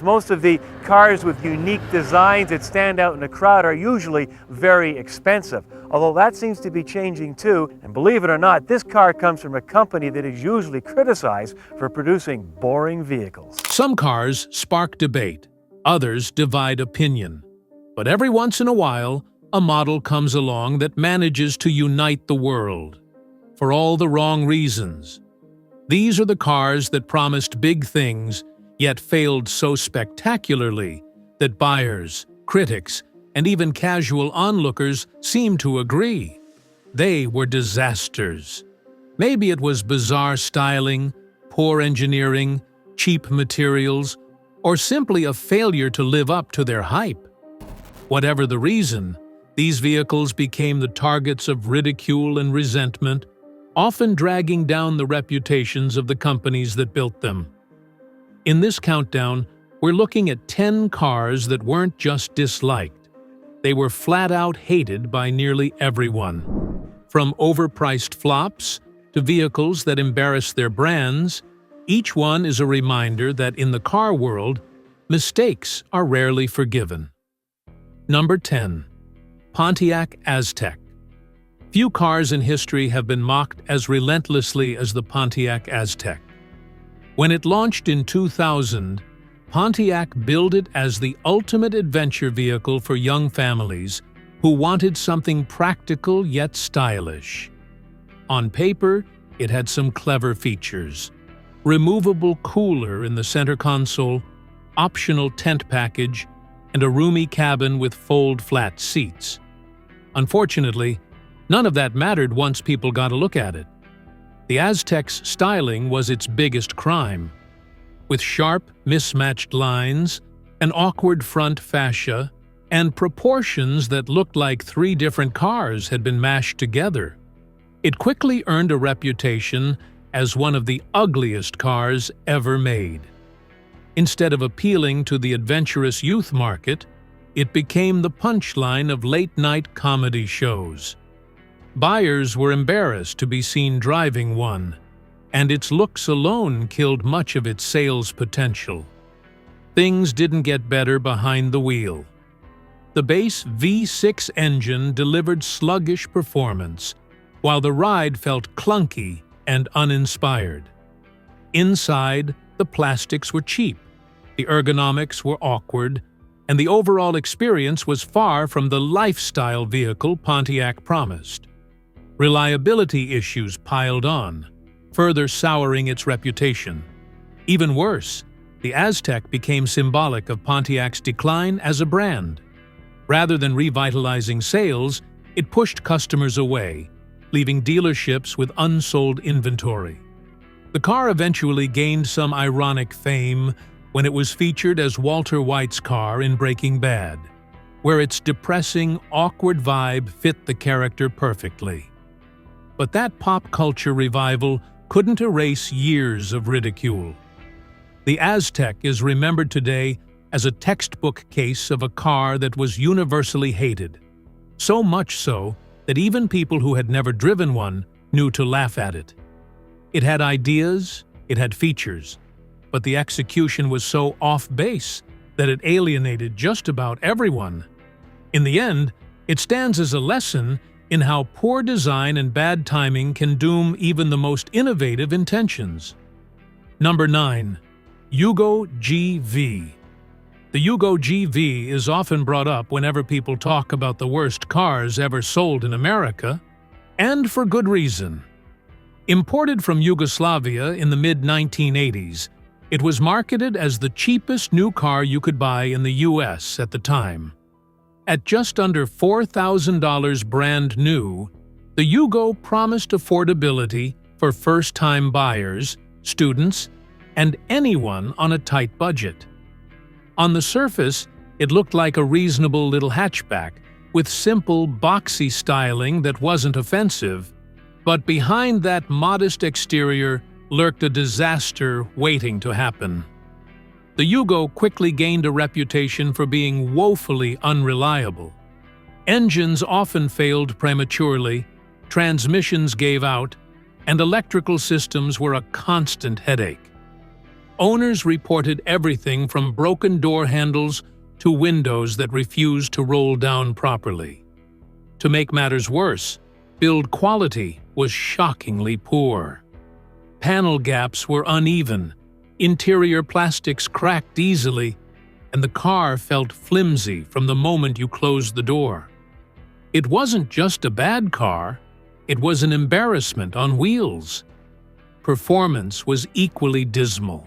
Most of the cars with unique designs that stand out in a crowd are usually very expensive, although that seems to be changing too. And believe it or not, this car comes from a company that is usually criticized for producing boring vehicles. Some cars spark debate, others divide opinion. But every once in a while, a model comes along that manages to unite the world. For all the wrong reasons. These are the cars that promised big things, yet failed so spectacularly that buyers, critics, and even casual onlookers seem to agree. They were disasters. Maybe it was bizarre styling, poor engineering, cheap materials, or simply a failure to live up to their hype. Whatever the reason, these vehicles became the targets of ridicule and resentment, often dragging down the reputations of the companies that built them. In this countdown, we're looking at 10 cars that weren't just disliked. They were flat-out hated by nearly everyone. From overpriced flops to vehicles that embarrass their brands, each one is a reminder that in the car world, mistakes are rarely forgiven. Number 10. Pontiac Aztec. Few cars in history have been mocked as relentlessly as the Pontiac Aztec. When it launched in 2000, Pontiac billed it as the ultimate adventure vehicle for young families who wanted something practical yet stylish. On paper, it had some clever features. Removable cooler in the center console, optional tent package, and a roomy cabin with fold-flat seats. Unfortunately, none of that mattered once people got a look at it. The Aztec's styling was its biggest crime. With sharp, mismatched lines, an awkward front fascia, and proportions that looked like 3 different cars had been mashed together, it quickly earned a reputation as one of the ugliest cars ever made. Instead of appealing to the adventurous youth market, it became the punchline of late-night comedy shows. Buyers were embarrassed to be seen driving one, and its looks alone killed much of its sales potential. Things didn't get better behind the wheel. The base V6 engine delivered sluggish performance, while the ride felt clunky and uninspired. Inside, the plastics were cheap, the ergonomics were awkward, and the overall experience was far from the lifestyle vehicle Pontiac promised. Reliability issues piled on, further souring its reputation. Even worse, the Aztec became symbolic of Pontiac's decline as a brand. Rather than revitalizing sales, it pushed customers away, leaving dealerships with unsold inventory. The car eventually gained some ironic fame when it was featured as Walter White's car in Breaking Bad, where its depressing, awkward vibe fit the character perfectly. But that pop culture revival couldn't erase years of ridicule. The Aztec is remembered today as a textbook case of a car that was universally hated, so much so that even people who had never driven one knew to laugh at it. It had ideas, it had features, but the execution was so off-base that it alienated just about everyone. In the end, it stands as a lesson in how poor design and bad timing can doom even the most innovative intentions. Number 9. Yugo GV. The Yugo GV is often brought up whenever people talk about the worst cars ever sold in America, and for good reason. Imported from Yugoslavia in the mid-1980s, it was marketed as the cheapest new car you could buy in the US at the time. At just under $4,000 brand new, the Yugo promised affordability for first-time buyers, students, and anyone on a tight budget. On the surface, it looked like a reasonable little hatchback with simple, boxy styling that wasn't offensive, but behind that modest exterior lurked a disaster waiting to happen. The Yugo quickly gained a reputation for being woefully unreliable. Engines often failed prematurely, transmissions gave out, and electrical systems were a constant headache. Owners reported everything from broken door handles to windows that refused to roll down properly. To make matters worse, build quality was shockingly poor. Panel gaps were uneven, interior plastics cracked easily, and the car felt flimsy from the moment you closed the door. It wasn't just a bad car, it was an embarrassment on wheels. Performance was equally dismal.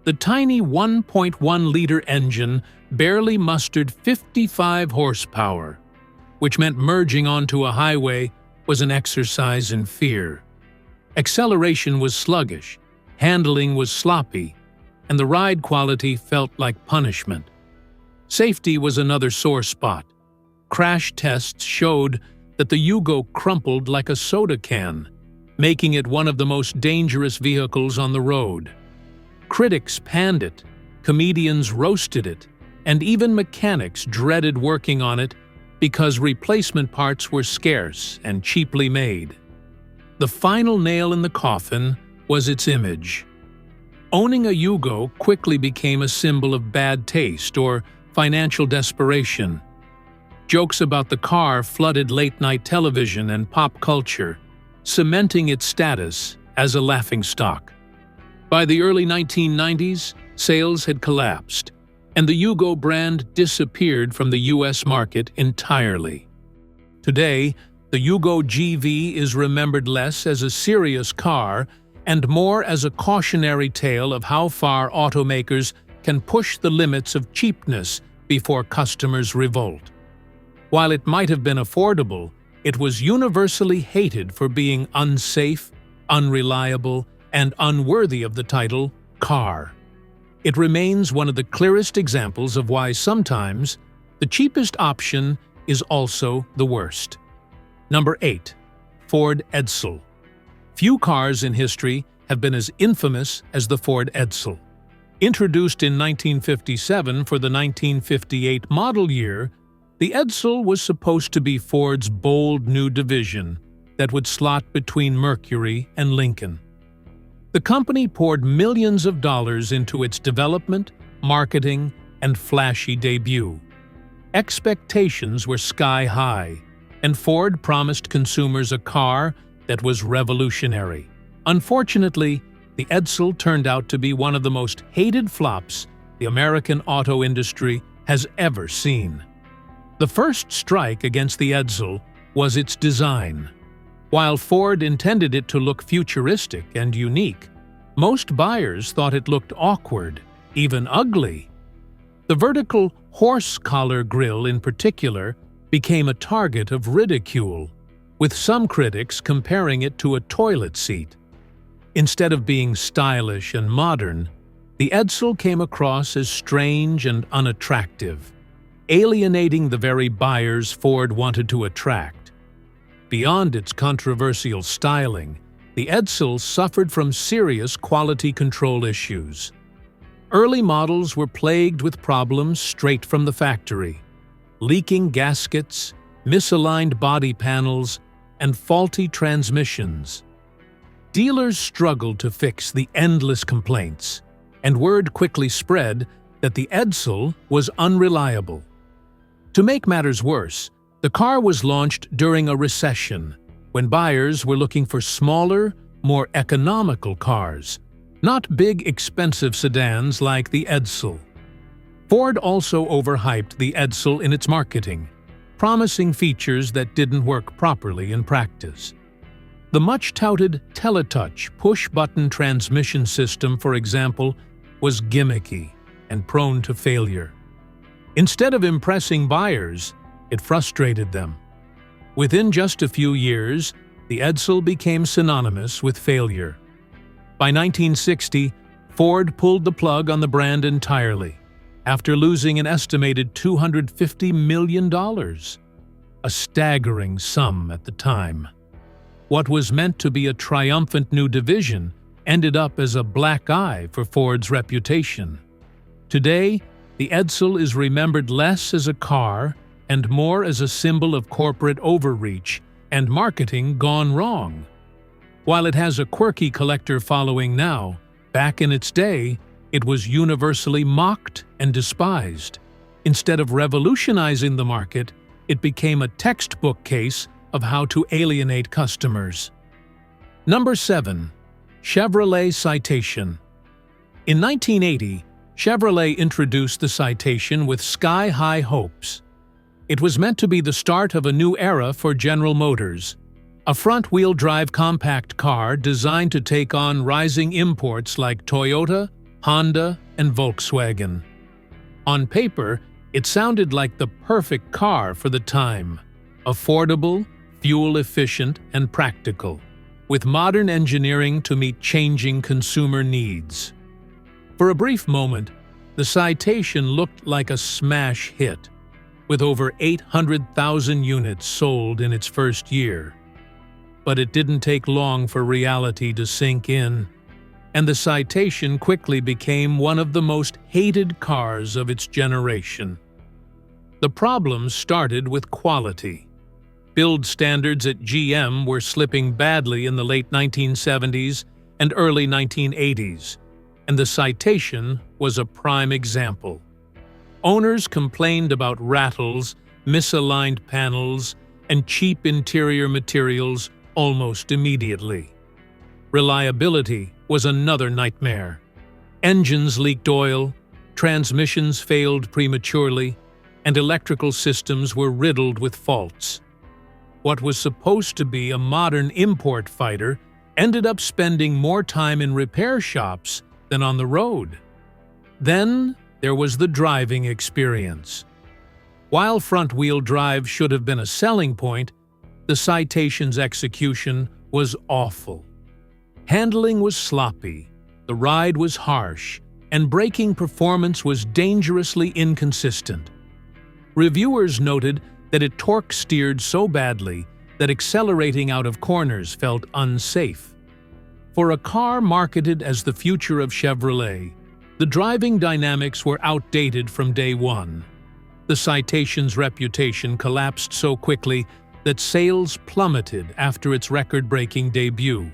The tiny 1.1-liter engine barely mustered 55 horsepower, which meant merging onto a highway was an exercise in fear. Acceleration was sluggish, handling was sloppy, and the ride quality felt like punishment. Safety was another sore spot. Crash tests showed that the Yugo crumpled like a soda can, making it one of the most dangerous vehicles on the road. Critics panned it, comedians roasted it, and even mechanics dreaded working on it because replacement parts were scarce and cheaply made. The final nail in the coffin was its image. Owning a Yugo quickly became a symbol of bad taste or financial desperation. Jokes about the car flooded late-night television and pop culture, cementing its status as a laughingstock. By the early 1990s, sales had collapsed, and the Yugo brand disappeared from the U.S. market entirely. Today, the Yugo GV is remembered less as a serious car and more as a cautionary tale of how far automakers can push the limits of cheapness before customers revolt. While it might have been affordable, it was universally hated for being unsafe, unreliable, and unworthy of the title car. It remains one of the clearest examples of why sometimes the cheapest option is also the worst. Number 8. Ford Edsel. Few cars in history have been as infamous as the Ford Edsel. Introduced in 1957 for the 1958 model year, the Edsel was supposed to be Ford's bold new division that would slot between Mercury and Lincoln. The company poured millions of dollars into its development, marketing, and flashy debut. Expectations were sky high, and Ford promised consumers a car that was revolutionary. Unfortunately, the Edsel turned out to be one of the most hated flops the American auto industry has ever seen. The first strike against the Edsel was its design. While Ford intended it to look futuristic and unique, most buyers thought it looked awkward, even ugly. The vertical horse collar grille in particular became a target of ridicule, with some critics comparing it to a toilet seat. Instead of being stylish and modern, the Edsel came across as strange and unattractive, alienating the very buyers Ford wanted to attract. Beyond its controversial styling, the Edsel suffered from serious quality control issues. Early models were plagued with problems straight from the factory: leaking gaskets, misaligned body panels, and faulty transmissions. Dealers struggled to fix the endless complaints, and word quickly spread that the Edsel was unreliable. To make matters worse, the car was launched during a recession, when buyers were looking for smaller, more economical cars, not big, expensive sedans like the Edsel. Ford also overhyped the Edsel in its marketing, promising features that didn't work properly in practice. The much-touted Teletouch push-button transmission system, for example, was gimmicky and prone to failure. Instead of impressing buyers, it frustrated them. Within just a few years, the Edsel became synonymous with failure. By 1960, Ford pulled the plug on the brand entirely, after losing an estimated $250 million, a staggering sum at the time. What was meant to be a triumphant new division ended up as a black eye for Ford's reputation. Today, the Edsel is remembered less as a car and more as a symbol of corporate overreach and marketing gone wrong. While it has a quirky collector following now, back in its day, it was universally mocked and despised. Instead of revolutionizing the market, it became a textbook case of how to alienate customers. Number 7. Chevrolet Citation. In 1980, Chevrolet introduced the Citation with sky-high hopes. It was meant to be the start of a new era for General Motors, a front-wheel drive compact car designed to take on rising imports like Toyota, Honda, and Volkswagen. On paper, it sounded like the perfect car for the time: affordable, fuel-efficient, and practical, with modern engineering to meet changing consumer needs. For a brief moment, the Citation looked like a smash hit, with over 800,000 units sold in its first year. But it didn't take long for reality to sink in, and the Citation quickly became one of the most hated cars of its generation. The problems started with quality. Build standards at GM were slipping badly in the late 1970s and early 1980s, and the Citation was a prime example. Owners complained about rattles, misaligned panels, and cheap interior materials almost immediately. Reliability was another nightmare. Engines leaked oil, transmissions failed prematurely, and electrical systems were riddled with faults. What was supposed to be a modern import fighter ended up spending more time in repair shops than on the road. Then there was the driving experience. While front-wheel drive should have been a selling point, the Citation's execution was awful. Handling was sloppy, the ride was harsh, and braking performance was dangerously inconsistent. Reviewers noted that it torque-steered so badly that accelerating out of corners felt unsafe. For a car marketed as the future of Chevrolet, the driving dynamics were outdated from day one. The Citation's reputation collapsed so quickly that sales plummeted after its record-breaking debut.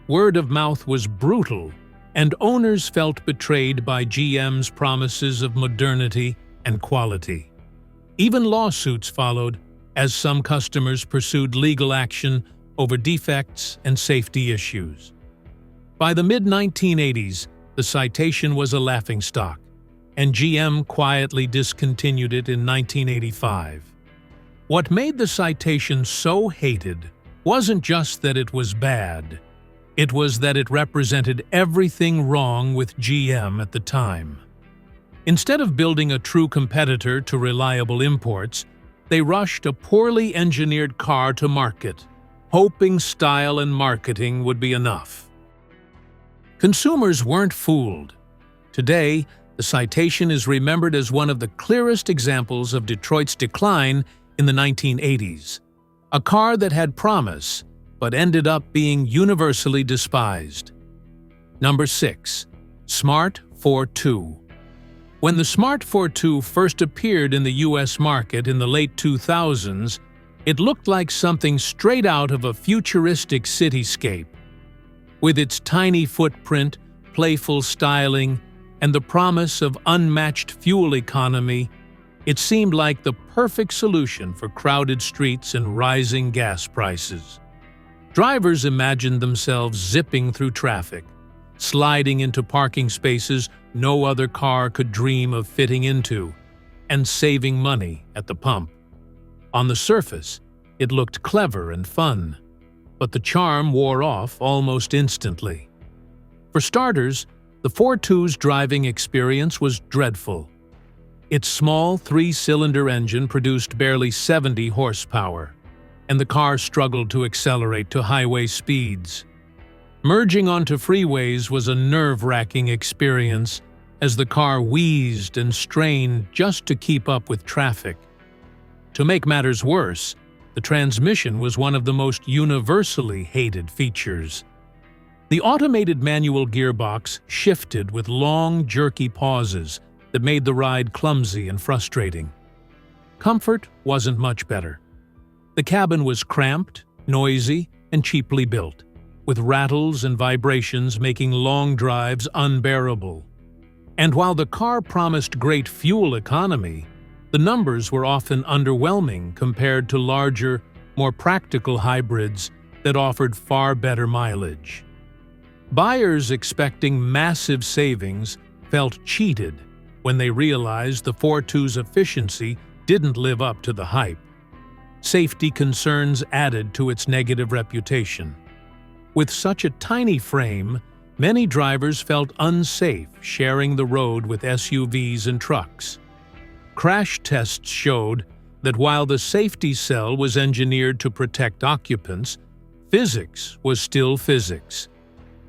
Word of mouth was brutal, and owners felt betrayed by GM's promises of modernity and quality. Even lawsuits followed, as some customers pursued legal action over defects and safety issues. By the mid-1980s, the Citation was a laughingstock, and GM quietly discontinued it in 1985. What made the Citation so hated wasn't just that it was bad. It was that it represented everything wrong with GM at the time. Instead of building a true competitor to reliable imports, they rushed a poorly engineered car to market, hoping style and marketing would be enough. Consumers weren't fooled. Today, the Citation is remembered as one of the clearest examples of Detroit's decline in the 1980s. A car that had promise, but ended up being universally despised. Number 6. Smart Fortwo. When the Smart Fortwo first appeared in the U.S. market in the late 2000s, it looked like something straight out of a futuristic cityscape. With its tiny footprint, playful styling, and the promise of unmatched fuel economy, it seemed like the perfect solution for crowded streets and rising gas prices. Drivers imagined themselves zipping through traffic, sliding into parking spaces no other car could dream of fitting into, and saving money at the pump. On the surface, it looked clever and fun, but the charm wore off almost instantly. For starters, the Fortwo's driving experience was dreadful. Its small three-cylinder engine produced barely 70 horsepower, and the car struggled to accelerate to highway speeds. Merging onto freeways was a nerve-wracking experience as the car wheezed and strained just to keep up with traffic. To make matters worse, the transmission was one of the most universally hated features. The automated manual gearbox shifted with long, jerky pauses that made the ride clumsy and frustrating. Comfort wasn't much better. The cabin was cramped, noisy, and cheaply built, with rattles and vibrations making long drives unbearable. And while the car promised great fuel economy, the numbers were often underwhelming compared to larger, more practical hybrids that offered far better mileage. Buyers expecting massive savings felt cheated when they realized the Fortwo's efficiency didn't live up to the hype. Safety concerns added to its negative reputation. With such a tiny frame, many drivers felt unsafe sharing the road with SUVs and trucks. Crash tests showed that while the safety cell was engineered to protect occupants, physics was still physics.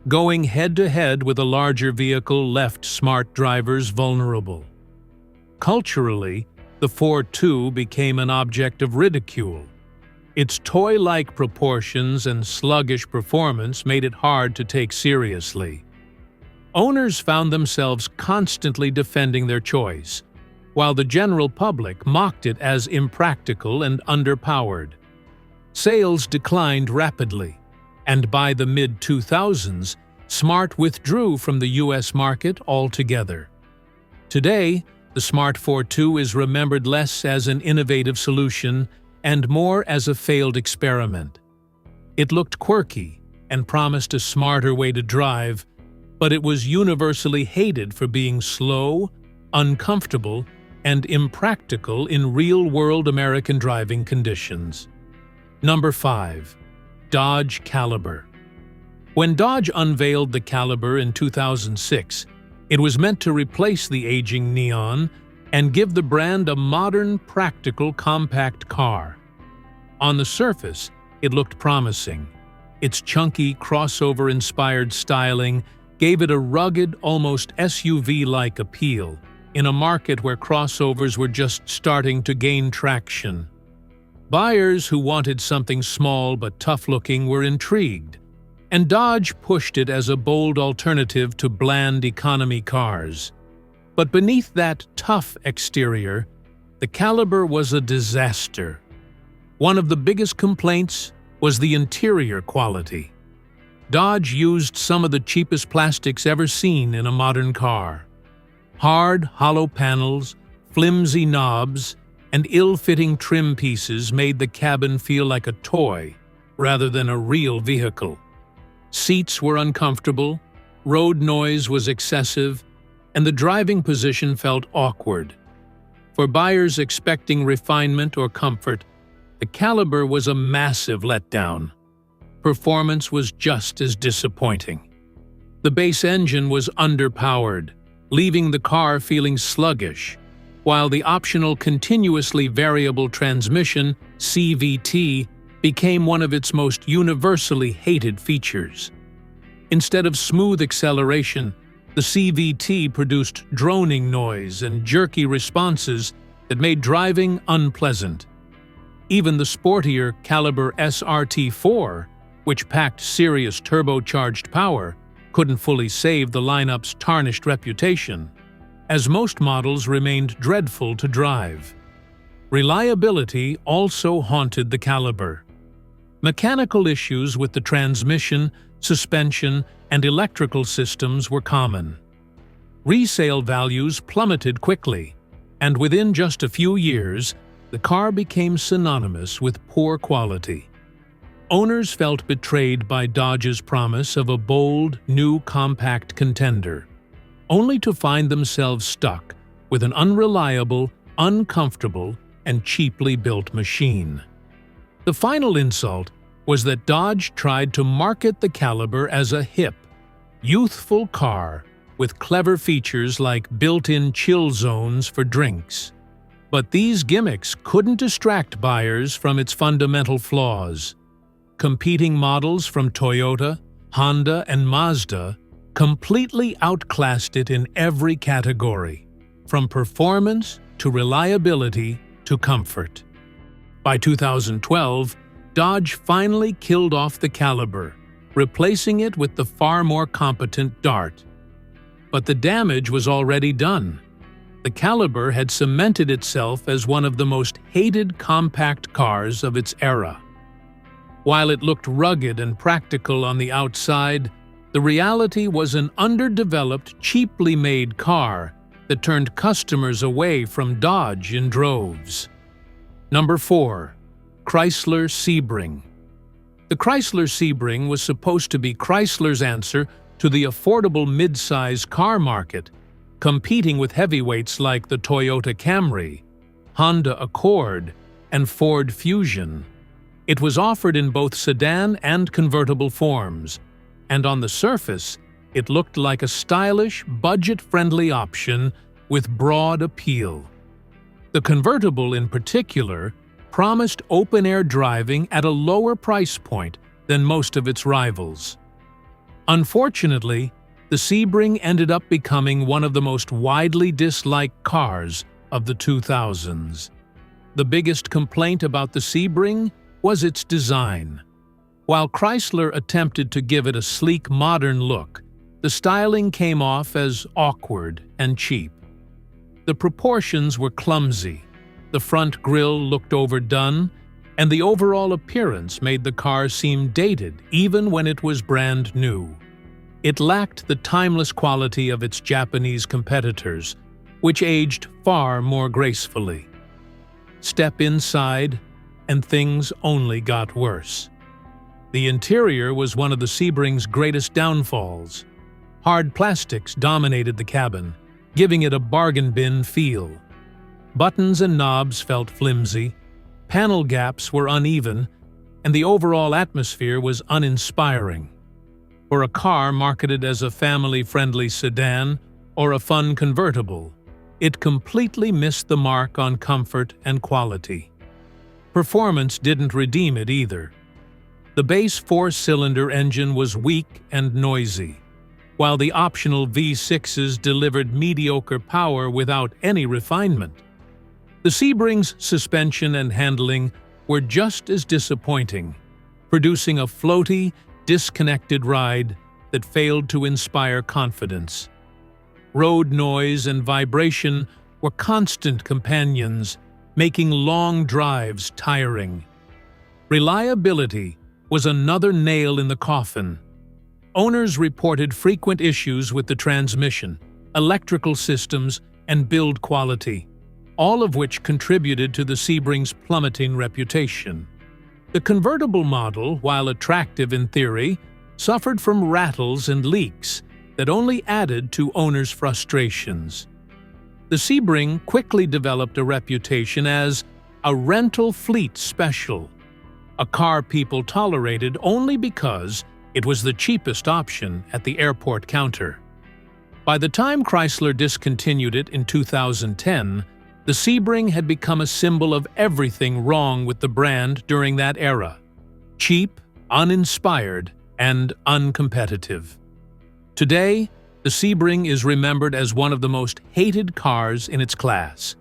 Going head-to-head with a larger vehicle left smart drivers vulnerable. Culturally, the Fortwo became an object of ridicule. Its toy-like proportions and sluggish performance made it hard to take seriously. Owners found themselves constantly defending their choice, while the general public mocked it as impractical and underpowered. Sales declined rapidly, and by the mid-2000s, Smart withdrew from the U.S. market altogether. Today, the Smart Fortwo is remembered less as an innovative solution and more as a failed experiment. It looked quirky and promised a smarter way to drive, but it was universally hated for being slow, uncomfortable, and impractical in real-world American driving conditions. Number 5. Dodge Caliber. When Dodge unveiled the Caliber in 2006, it was meant to replace the aging Neon and give the brand a modern, practical, compact car. On the surface, it looked promising. Its chunky, crossover-inspired styling gave it a rugged, almost SUV-like appeal in a market where crossovers were just starting to gain traction. Buyers who wanted something small but tough-looking were intrigued, and Dodge pushed it as a bold alternative to bland economy cars. But beneath that tough exterior, the Caliber was a disaster. One of the biggest complaints was the interior quality. Dodge used some of the cheapest plastics ever seen in a modern car. Hard, hollow panels, flimsy knobs, and ill-fitting trim pieces made the cabin feel like a toy rather than a real vehicle. Seats were uncomfortable, road noise was excessive, and the driving position felt awkward. For buyers expecting refinement or comfort, the Caliber was a massive letdown. Performance was just as disappointing. The base engine was underpowered, leaving the car feeling sluggish, while the optional continuously variable transmission, CVT, became one of its most universally hated features. Instead of smooth acceleration, the CVT produced droning noise and jerky responses that made driving unpleasant. Even the sportier Caliber SRT4, which packed serious turbocharged power, couldn't fully save the lineup's tarnished reputation, as most models remained dreadful to drive. Reliability also haunted the Caliber. Mechanical issues with the transmission, suspension, and electrical systems were common. Resale values plummeted quickly, and within just a few years, the car became synonymous with poor quality. Owners felt betrayed by Dodge's promise of a bold, new compact contender, only to find themselves stuck with an unreliable, uncomfortable, and cheaply built machine. The final insult was that Dodge tried to market the Caliber as a hip, youthful car with clever features like built-in chill zones for drinks. But these gimmicks couldn't distract buyers from its fundamental flaws. Competing models from Toyota, Honda, and Mazda completely outclassed it in every category, from performance to reliability to comfort. By 2012, Dodge finally killed off the Caliber, replacing it with the far more competent Dart. But the damage was already done. The Caliber had cemented itself as one of the most hated compact cars of its era. While it looked rugged and practical on the outside, The reality was an underdeveloped, cheaply made car that turned customers away from Dodge in droves. Number 4. Chrysler Sebring. The Chrysler Sebring was supposed to be Chrysler's answer to the affordable mid-size car market, competing with heavyweights like the Toyota Camry, Honda Accord, and Ford Fusion. It was offered in both sedan and convertible forms, and on the surface, it looked like a stylish, budget-friendly option with broad appeal. The convertible, in particular, promised open-air driving at a lower price point than most of its rivals. Unfortunately, the Sebring ended up becoming one of the most widely disliked cars of the 2000s. The biggest complaint about the Sebring was its design. While Chrysler attempted to give it a sleek, modern look, the styling came off as awkward and cheap. The proportions were clumsy, the front grille looked overdone, and the overall appearance made the car seem dated even when it was brand new. It lacked the timeless quality of its Japanese competitors, which aged far more gracefully. Step inside, and things only got worse. The interior was one of the Sebring's greatest downfalls. Hard plastics dominated the cabin, giving it a bargain bin feel. Buttons and knobs felt flimsy, panel gaps were uneven, and the overall atmosphere was uninspiring. For a car marketed as a family-friendly sedan or a fun convertible, it completely missed the mark on comfort and quality. Performance didn't redeem it either. The base four-cylinder engine was weak and noisy, while the optional V6s delivered mediocre power without any refinement. The Sebring's suspension and handling were just as disappointing, producing a floaty, disconnected ride that failed to inspire confidence. Road noise and vibration were constant companions, making long drives tiring. Reliability was another nail in the coffin. Owners reported frequent issues with the transmission, electrical systems, and build quality, all of which contributed to the Sebring's plummeting reputation. The convertible model, while attractive in theory, suffered from rattles and leaks that only added to owners' frustrations. The Sebring quickly developed a reputation as a rental fleet special, a car people tolerated only because it was the cheapest option at the airport counter. By the time Chrysler discontinued it in 2010, the Sebring had become a symbol of everything wrong with the brand during that era: cheap, uninspired, and uncompetitive. Today, the Sebring is remembered as one of the most hated cars in its class.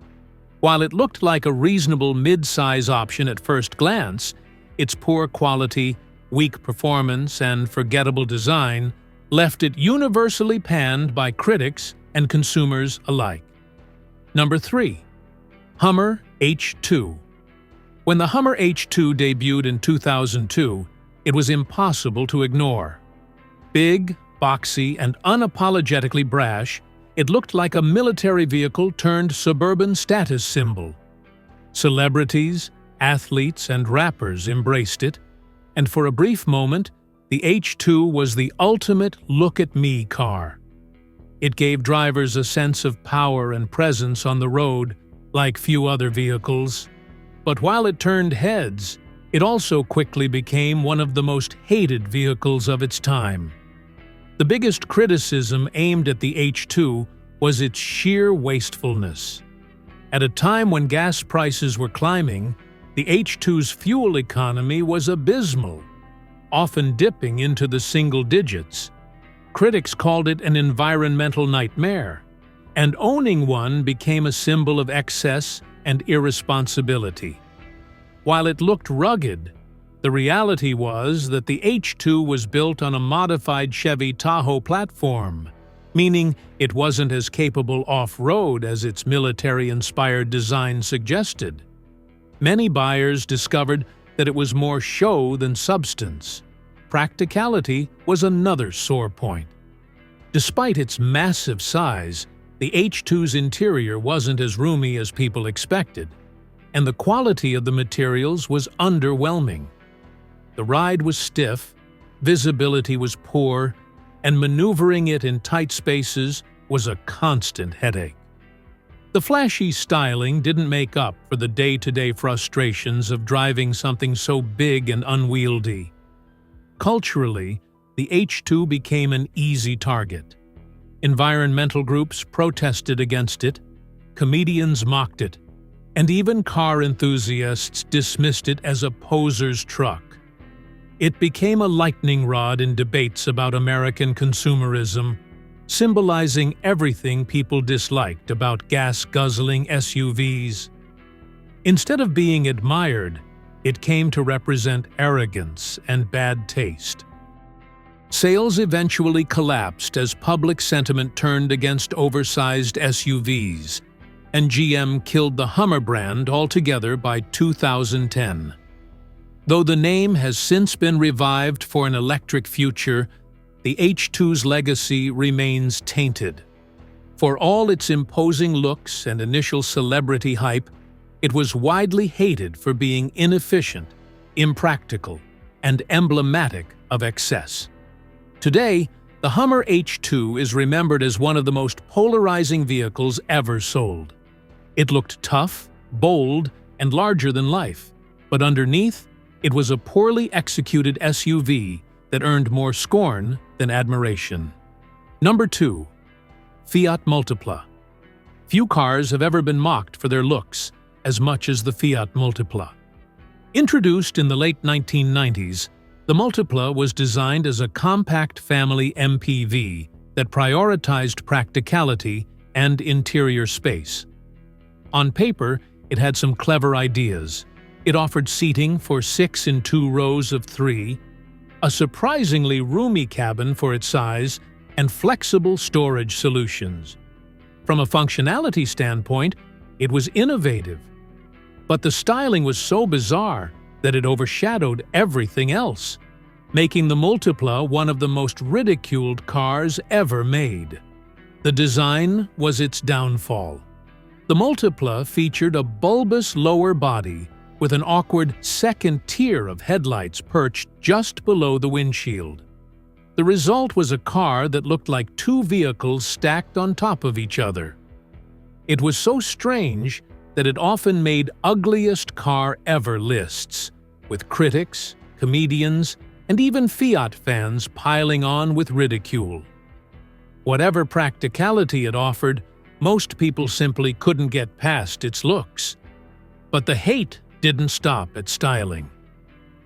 While it looked like a reasonable mid-size option at first glance, its poor quality, weak performance, and forgettable design left it universally panned by critics and consumers alike. Number 3. Hummer H2. When the Hummer H2 debuted in 2002, it was impossible to ignore. Big, boxy, and unapologetically brash, it looked like a military vehicle turned suburban status symbol. Celebrities, athletes, and rappers embraced it, and for a brief moment, the H2 was the ultimate look-at-me car. It gave drivers a sense of power and presence on the road like few other vehicles. But while it turned heads, it also quickly became one of the most hated vehicles of its time. The biggest criticism aimed at the H2 was its sheer wastefulness. At a time when gas prices were climbing, the H2's fuel economy was abysmal, often dipping into the single digits. Critics called it an environmental nightmare, and owning one became a symbol of excess and irresponsibility. While it looked rugged, the reality was that the H2 was built on a modified Chevy Tahoe platform, meaning it wasn't as capable off-road as its military-inspired design suggested. Many buyers discovered that it was more show than substance. practicality was another sore point. Despite its massive size, the H2's interior wasn't as roomy as people expected, and the quality of the materials was underwhelming. The ride was stiff, visibility was poor, and maneuvering it in tight spaces was a constant headache. The flashy styling didn't make up for the day-to-day frustrations of driving something so big and unwieldy. Culturally, the H2 became an easy target. Environmental groups protested against it, comedians mocked it, and even car enthusiasts dismissed it as a poser's truck. It became a lightning rod in debates about American consumerism, symbolizing everything people disliked about gas-guzzling SUVs. Instead of being admired, it came to represent arrogance and bad taste. Sales eventually collapsed as public sentiment turned against oversized SUVs, and GM killed the Hummer brand altogether by 2010. Though the name has since been revived for an electric future, the H2's legacy remains tainted. For all its imposing looks and initial celebrity hype, it was widely hated for being inefficient, impractical, and emblematic of excess. Today, the Hummer H2 is remembered as one of the most polarizing vehicles ever sold. It looked tough, bold, and larger than life, but underneath, it was a poorly executed SUV that earned more scorn than admiration. Number 2. Fiat Multipla. Few cars have ever been mocked for their looks as much as the Fiat Multipla. Introduced in the late 1990s, the Multipla was designed as a compact family MPV that prioritized practicality and interior space. On paper, it had some clever ideas. It offered seating for 6 in 2 rows of 3, a surprisingly roomy cabin for its size, and flexible storage solutions. From a functionality standpoint, it was innovative. But the styling was so bizarre that it overshadowed everything else, making the Multipla one of the most ridiculed cars ever made. The design was its downfall. The Multipla featured a bulbous lower body with an awkward second tier of headlights perched just below the windshield. The result was a car that looked like 2 vehicles stacked on top of each other. It was so strange that it often made ugliest car ever lists, with critics, comedians, and even Fiat fans piling on with ridicule. Whatever practicality it offered, most people simply couldn't get past its looks. But the hate didn't stop at styling.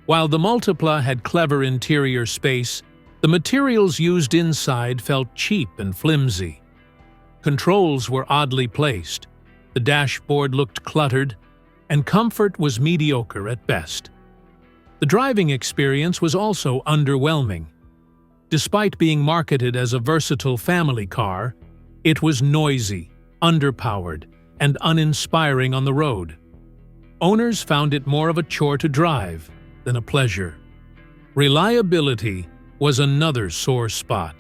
While the Multipla had clever interior space, the materials used inside felt cheap and flimsy. Controls were oddly placed, the dashboard looked cluttered, and comfort was mediocre at best. The driving experience was also underwhelming. Despite being marketed as a versatile family car, it was noisy, underpowered, and uninspiring on the road. Owners found it more of a chore to drive than a pleasure. Reliability was another sore spot.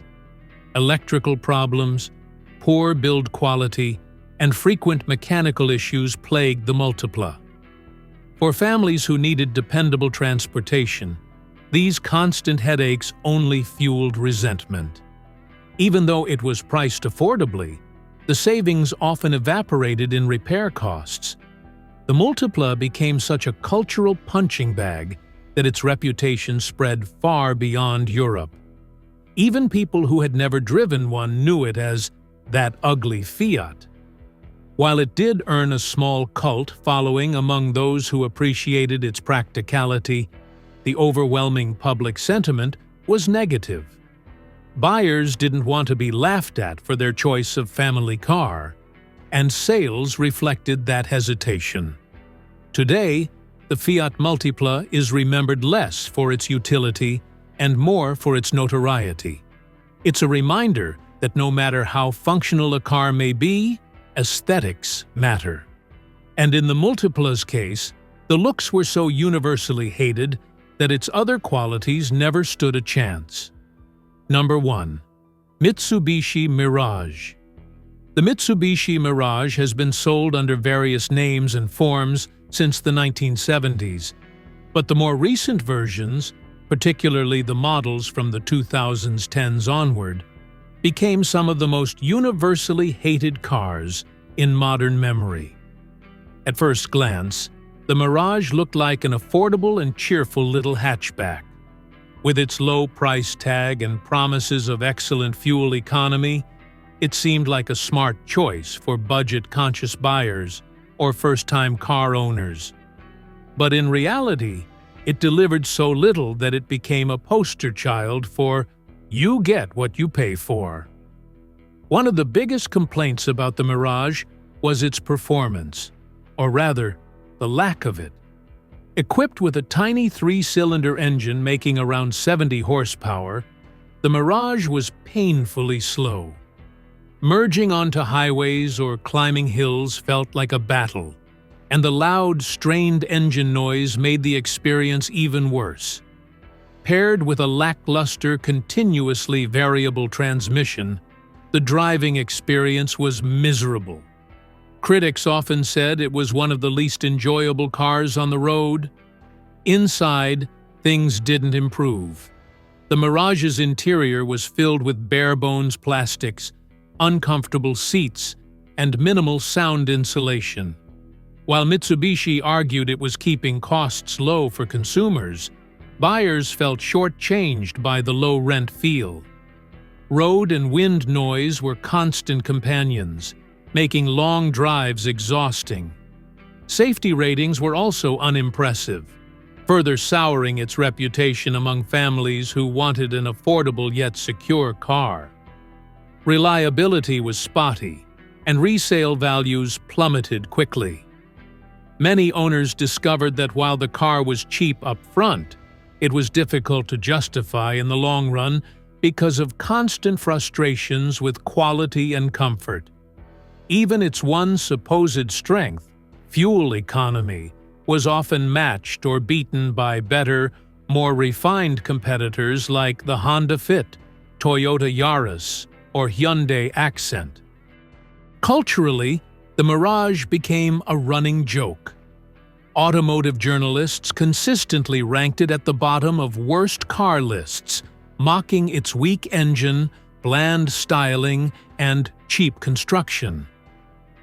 Electrical problems, poor build quality, and frequent mechanical issues plagued the Multipla. For families who needed dependable transportation, these constant headaches only fueled resentment. Even though it was priced affordably, the savings often evaporated in repair costs. The Multipla became such a cultural punching bag that its reputation spread far beyond Europe. Even people who had never driven one knew it as that ugly Fiat. While it did earn a small cult following among those who appreciated its practicality, the overwhelming public sentiment was negative. Buyers didn't want to be laughed at for their choice of family car, and sales reflected that hesitation. Today, the Fiat Multipla is remembered less for its utility and more for its notoriety. It's a reminder that no matter how functional a car may be, aesthetics matter. And in the Multipla's case, the looks were so universally hated that its other qualities never stood a chance. Number 1. Mitsubishi Mirage. The Mitsubishi Mirage has been sold under various names and forms since the 1970s, but the more recent versions, particularly the models from the 2010s onward, became some of the most universally hated cars in modern memory. At first glance, the Mirage looked like an affordable and cheerful little hatchback. With its low price tag and promises of excellent fuel economy, it seemed like a smart choice for budget-conscious buyers or first-time car owners. But in reality, it delivered so little that it became a poster child for "you get what you pay for." One of the biggest complaints about the Mirage was its performance, or rather, the lack of it. Equipped with a tiny 3-cylinder engine making around 70 horsepower, the Mirage was painfully slow. Merging onto highways or climbing hills felt like a battle, and the loud, strained engine noise made the experience even worse. Paired with a lackluster, continuously variable transmission, the driving experience was miserable. Critics often said it was one of the least enjoyable cars on the road. Inside, things didn't improve. The Mirage's interior was filled with bare-bones plastics, uncomfortable seats, and minimal sound insulation. While Mitsubishi argued it was keeping costs low for consumers, buyers felt shortchanged by the low rent feel. Road and wind noise were constant companions, making long drives exhausting. Safety ratings were also unimpressive, further souring its reputation among families who wanted an affordable yet secure car. Reliability was spotty, and resale values plummeted quickly. Many owners discovered that while the car was cheap up front, it was difficult to justify in the long run because of constant frustrations with quality and comfort. Even its one supposed strength, fuel economy, was often matched or beaten by better, more refined competitors like the Honda Fit, Toyota Yaris, or Hyundai Accent. Culturally, the Mirage became a running joke. Automotive journalists consistently ranked it at the bottom of worst car lists, mocking its weak engine, bland styling, and cheap construction.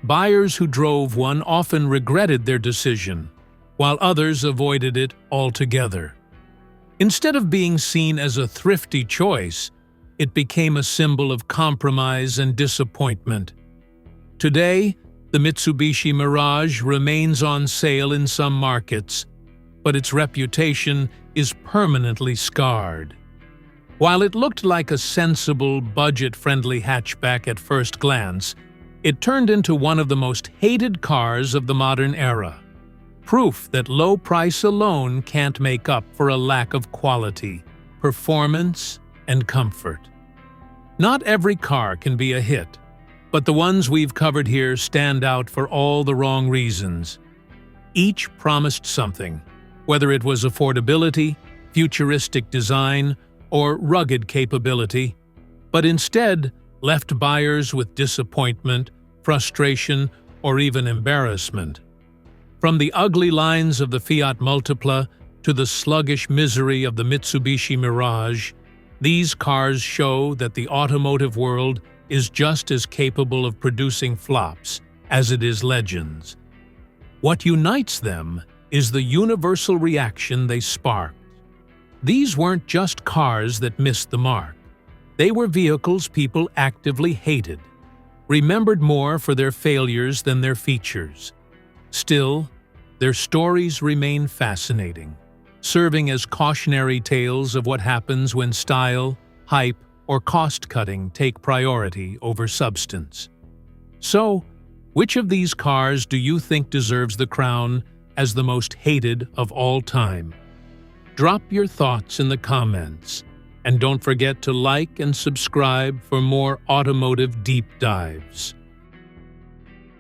Buyers who drove one often regretted their decision, while others avoided it altogether. Instead of being seen as a thrifty choice, it became a symbol of compromise and disappointment. Today, the Mitsubishi Mirage remains on sale in some markets, but its reputation is permanently scarred. While it looked like a sensible, budget-friendly hatchback at first glance, it turned into one of the most hated cars of the modern era. Proof that low price alone can't make up for a lack of quality, performance, and comfort. Not every car can be a hit, but the ones we've covered here stand out for all the wrong reasons. Each promised something, whether it was affordability, futuristic design, or rugged capability, but instead left buyers with disappointment, frustration, or even embarrassment. From the ugly lines of the Fiat Multipla to the sluggish misery of the Mitsubishi Mirage, these cars show that the automotive world is just as capable of producing flops as it is legends. What unites them is the universal reaction they sparked. These weren't just cars that missed the mark. They were vehicles people actively hated, remembered more for their failures than their features. Still, their stories remain fascinating, serving as cautionary tales of what happens when style, hype, or cost-cutting take priority over substance. So, which of these cars do you think deserves the crown as the most hated of all time? Drop your thoughts in the comments, and don't forget to like and subscribe for more automotive deep dives.